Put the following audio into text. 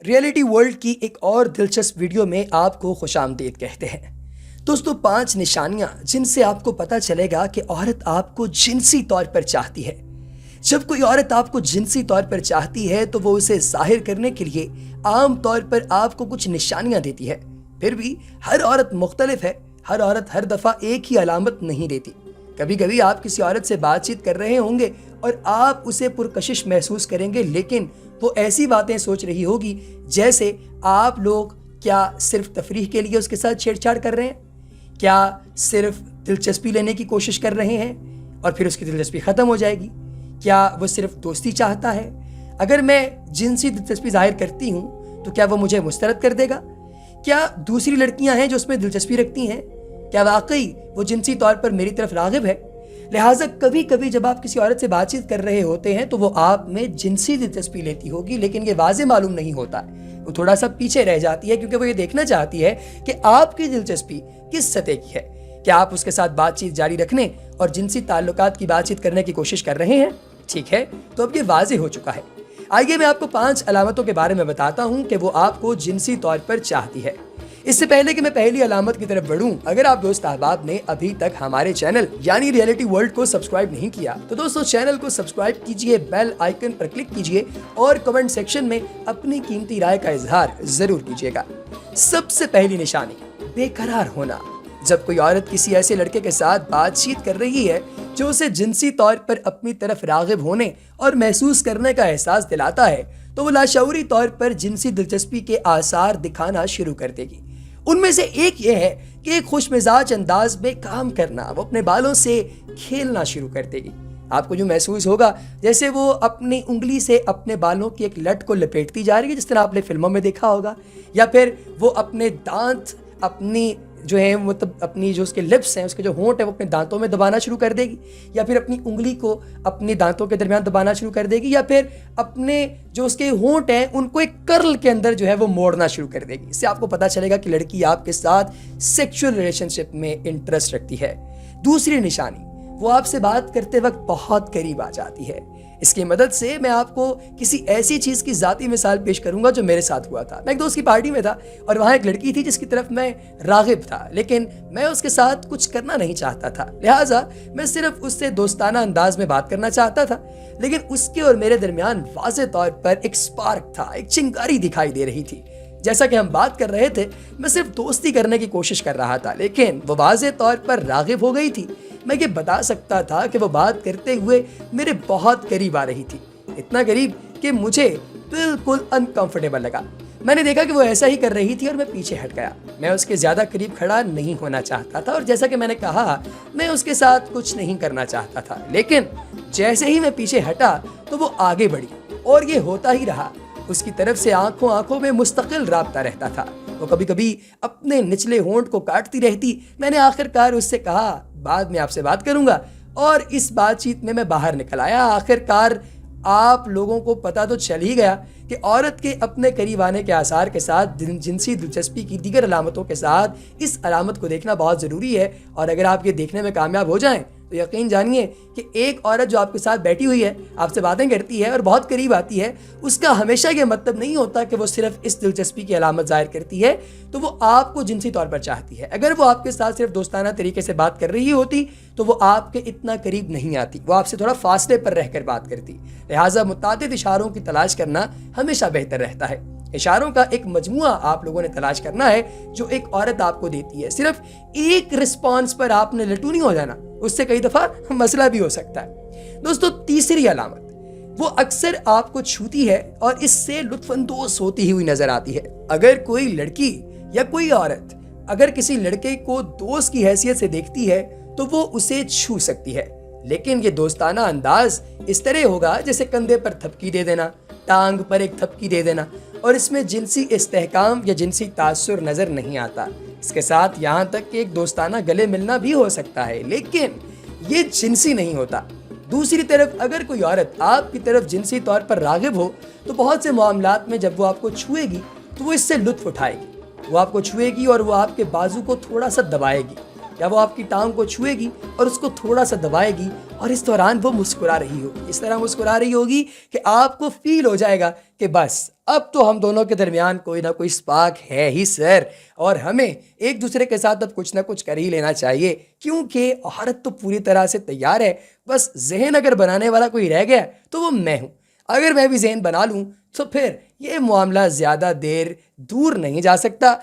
Reality world की एक और दिलचस्प वीडियो में आपको खुशामदीद कहते हैं। दोस्तों, 5 निशानियां जिनसे आपको पता चलेगा कि औरत आपको जिनसी तौर पर चाहती है। जब कोई औरत आपको जिनसी तौर पर चाहती है तो वो उसे जाहिर करने के लिए आम तौर पर आपको कुछ निशानियां देती है। फिर भी हर औरत मुख्तलिफ है, हर औरत हर दफ़ा एक ही अलामत नहीं देती। कभी कभी आप किसी औरत से बातचीत कर रहे होंगे और आप उसे पुरकशिश महसूस करेंगे, लेकिन वो ऐसी बातें सोच रही होगी जैसे आप लोग क्या सिर्फ तफरीह के लिए उसके साथ छेड़छाड़ कर रहे हैं, क्या सिर्फ दिलचस्पी लेने की कोशिश कर रहे हैं और फिर उसकी दिलचस्पी ख़त्म हो जाएगी, क्या वो सिर्फ दोस्ती चाहता है। अगर मैं जिनसी दिलचस्पी जाहिर करती हूँ तो क्या वो मुझे मुस्तरद कर देगा, क्या दूसरी लड़कियां हैं जो उसमें दिलचस्पी रखती हैं, क्या वाकई वो जिनसी तौर पर मेरी तरफ राग़िब है। लिहाजा कभी कभी जब आप किसी औरत से बातचीत कर रहे होते हैं तो वो आप में जिनसी दिलचस्पी लेती होगी, लेकिन ये वाज़े मालूम नहीं होता है। वो थोड़ा सा पीछे रह जाती है क्योंकि वो ये देखना चाहती है कि आपकी दिलचस्पी किस सतह की है। क्या आप उसके साथ बातचीत जारी रखने और जिनसी ताल्लुकात की बातचीत करने की कोशिश कर रहे हैं? ठीक है, तो अब ये वाज़े हो चुका है। आइए मैं आपको 5 अलामतों के बारे में बताता हूँ कि वो आपको जिनसी तौर पर चाहती है। इससे पहले कि मैं पहली अलामत की तरफ बढ़ूं, अगर आप दोस्त अहबाब ने अभी तक हमारे चैनल यानी रियलिटी वर्ल्ड को सब्सक्राइब नहीं किया तो दोस्तों चैनल को सब्सक्राइब कीजिए, बेल आइकन पर क्लिक कीजिए और कमेंट सेक्शन में अपनी कीमती राय का इजहार जरूर कीजिएगा। सबसे पहली निशानी, बेकरार होना। जब कोई औरत किसी ऐसे लड़के के साथ बातचीत कर रही है जो उसे जिनसी तौर पर अपनी तरफ राग़िब होने और महसूस करने का एहसास दिलाता है तो वो लाशऊरी तौर पर जिनसी दिलचस्पी के आसार दिखाना शुरू कर देगी। उनमें से एक ये है कि एक खुशमिजाज अंदाज में काम करना, वो अपने बालों से खेलना शुरू कर देगी। आपको जो महसूस होगा जैसे वो अपनी उंगली से अपने बालों की एक लट को लपेटती जा रही है, जिस तरह आपने फिल्मों में देखा होगा, या फिर वो अपने दांत अपनी जो है मतलब अपनी जो उसके लिप्स हैं, उसके जो होंठ है वो अपने दांतों में दबाना शुरू कर देगी, या फिर अपनी उंगली को अपने दांतों के दरमियान दबाना शुरू कर देगी, या फिर अपने जो उसके होंठ हैं उनको एक कर्ल के अंदर जो है वो मोड़ना शुरू कर देगी। इससे आपको पता चलेगा कि लड़की आपके साथ सेक्सुअल रिलेशनशिप में इंटरेस्ट रखती है। दूसरी निशानी, वो आपसे बात करते वक्त बहुत करीब आ जाती है। इसकी मदद से मैं आपको किसी ऐसी चीज़ की ज़ाती मिसाल पेश करूंगा जो मेरे साथ हुआ था। मैं एक दोस्त की पार्टी में था और वहाँ एक लड़की थी जिसकी तरफ मैं राग़िब था, लेकिन मैं उसके साथ कुछ करना नहीं चाहता था। लिहाजा मैं सिर्फ उससे दोस्ताना अंदाज में बात करना चाहता था, लेकिन उसके और मेरे दरमियान वाज़े तौर पर एक स्पार्क था, एक चिंगारी दिखाई दे रही थी। जैसा कि हम बात कर रहे थे, मैं सिर्फ दोस्ती करने की कोशिश कर रहा था, लेकिन वो वाज़े तौर पर राग़िब हो गई थी। मैं ये बता सकता था कि वो बात करते हुए मेरे बहुत करीब आ रही थी, इतना करीब कि मुझे बिल्कुल अनकंफर्टेबल लगा। मैंने देखा कि वो ऐसा ही कर रही थी और मैं पीछे हट गया। मैं उसके ज़्यादा करीब खड़ा नहीं होना चाहता था और जैसा कि मैंने कहा, मैं उसके साथ कुछ नहीं करना चाहता था, लेकिन जैसे ही मैं पीछे हटा तो वो आगे बढ़ी और ये होता ही रहा। उसकी तरफ से आंखों आंखों में मुस्तकिल राब्ता रहता था। वो कभी कभी अपने निचले होंठ को काटती रहती। मैंने आखिरकार उससे कहा, बाद में आपसे बात करूंगा, और इस बातचीत में मैं बाहर निकल आया। आखिरकार आप लोगों को पता तो चल ही गया कि औरत के अपने करीब आने के आसार के साथ जिनसी दिलचस्पी की दीगर अलामतों के साथ इस अलामत को देखना बहुत ज़रूरी है। और अगर आप ये देखने में कामयाब हो जाएं तो यकीन जानिए कि एक औरत जो आपके साथ बैठी हुई है, आपसे बातें करती है और बहुत करीब आती है, उसका हमेशा ये मतलब नहीं होता कि वो सिर्फ इस दिलचस्पी की अलामत जाहिर करती है तो वो आपको जिनसी तौर पर चाहती है। अगर वो आपके साथ सिर्फ दोस्ताना तरीके से बात कर रही होती तो वो आपके इतना करीब नहीं आती, वो आपसे थोड़ा फासले पर रहकर बात करती। लिहाजा मुतादिद इशारों की तलाश करना हमेशा बेहतर रहता है। इशारों का एक मजमुआ आप लोगों ने तलाश करना है जो एक औरत आपको देती है। सिर्फ एक रिस्पॉन्स पर आपने लटू नहीं हो जाना, उससे कई दफा मसला भी हो सकता है। दोस्तों, तीसरी अलामत, वो अक्सर आपको छूती है और इससे लुत्फानंदोज होती हुई नजर आती है। अगर कोई लड़की या कोई औरत अगर किसी लड़के को दोस्त की हैसियत से देखती है तो वो उसे छू सकती है, लेकिन ये दोस्ताना अंदाज इस तरह होगा जैसे कंधे पर थपकी दे देना, टांग पर एक थपकी दे देना, और इसमें जिनसी इस्तेहकाम या जिनसी तासुर नजर नहीं आता। इसके साथ यहाँ तक कि एक दोस्ताना गले मिलना भी हो सकता है, लेकिन ये जिनसी नहीं होता। दूसरी तरफ अगर कोई औरत आपकी तरफ जिनसी तौर पर राग़िब हो तो बहुत से मामलात में जब वो आपको छुएगी तो वो इससे लुत्फ उठाएगी। वो आपको छुएगी और वो आपके बाजू को थोड़ा सा दबाएगी। یا وہ آپ کی ٹانگ کو چھوئے گی اور اس کو تھوڑا سا دبائے گی اور اس دوران وہ مسکرا رہی ہوگی، اس طرح مسکرا رہی ہوگی کہ آپ کو فیل ہو جائے گا کہ بس اب تو ہم دونوں کے درمیان کوئی نہ کوئی اسپارک ہے ہی سر، اور ہمیں ایک دوسرے کے ساتھ اب کچھ نہ کچھ کر ہی لینا چاہیے، کیونکہ عورت تو پوری طرح سے تیار ہے، بس ذہن اگر بنانے والا کوئی رہ گیا تو وہ میں ہوں۔ اگر میں بھی ذہن بنا لوں تو پھر یہ معاملہ زیادہ دیر دور نہیں جا سکتا۔